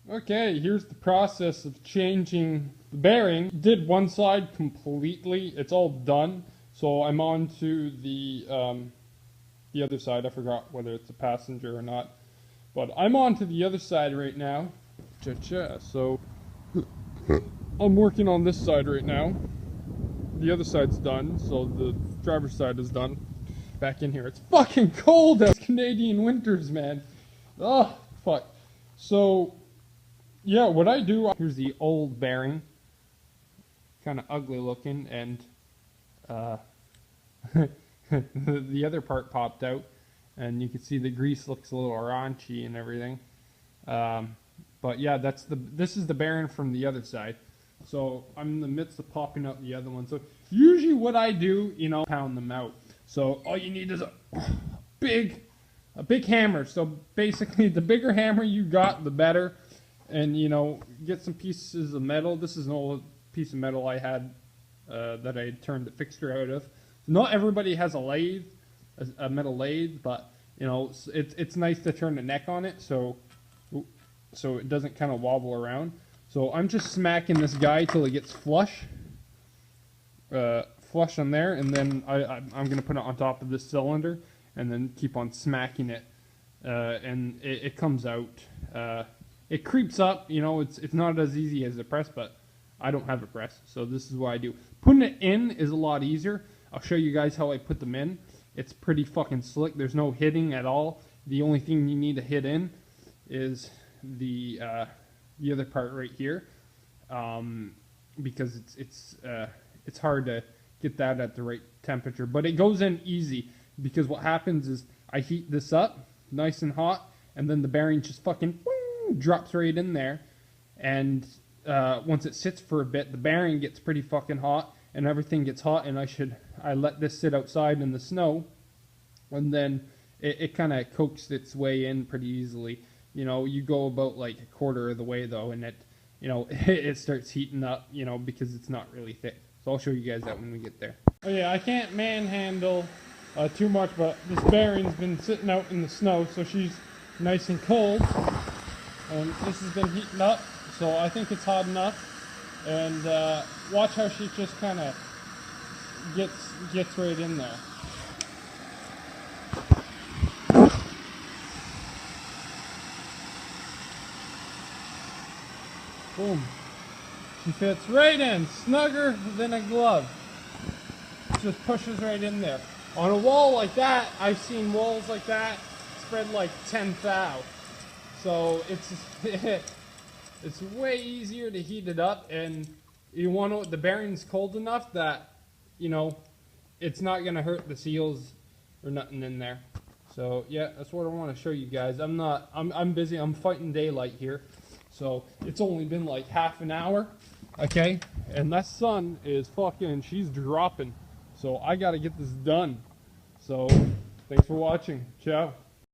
Okay, here's the process of changing the bearing. Did one side completely. It's all done. So I'm on to the other side. I forgot whether it's a passenger or not. But I'm on to the other side right now. Cha-cha. So I'm working on this side right now. The other side's done. So the driver's side is done. Back in here. It's fucking cold out. It's Canadian winters, man. Oh, fuck. So, yeah, what I do, here's the old bearing. Kind of ugly looking, and the other part popped out, and you can see the grease looks a little raunchy and everything. But yeah, this is the bearing from the other side. So I'm in the midst of popping out the other one. So usually what I do, pound them out. So all you need is a big hammer. So basically, the bigger hammer you got, the better. And get some pieces of metal. This is an old piece of metal I had that I had turned the fixture out of. Not everybody has a lathe, a metal lathe, but it's nice to turn the neck on it so it doesn't kind of wobble around. So I'm just smacking this guy till it gets flush on there, and then I'm going to put it on top of this cylinder and then keep on smacking it, and it comes out. It creeps up, it's not as easy as a press, but I don't have a press, so this is what I do. Putting it in is a lot easier. I'll show you guys how I put them in. It's pretty fucking slick. There's no hitting at all. The only thing you need to hit in is the other part right here, because it's hard to get that at the right temperature. But it goes in easy, because what happens is I heat this up nice and hot, and then the bearing just fucking drops right in there, and once it sits for a bit, the bearing gets pretty fucking hot, and everything gets hot, and I let this sit outside in the snow, and then it kind of coaxed its way in pretty easily. You go about like a quarter of the way though, and it starts heating up, because it's not really thick. So I'll show you guys that when we get there. Oh yeah, I can't manhandle too much, but this bearing's been sitting out in the snow, so she's nice and cold. And this has been heating up, so I think it's hot enough. And watch how she just kind of gets right in there. Boom. She fits right in, snugger than a glove. Just pushes right in there. On a wall like that, I've seen walls like that spread like 10 thou. So it's way easier to heat it up, and the bearing's cold enough that it's not gonna hurt the seals or nothing in there. So yeah, that's what I want to show you guys. I'm busy. I'm fighting daylight here, so it's only been like half an hour, okay? And that sun is she's dropping. So I gotta get this done. So thanks for watching. Ciao.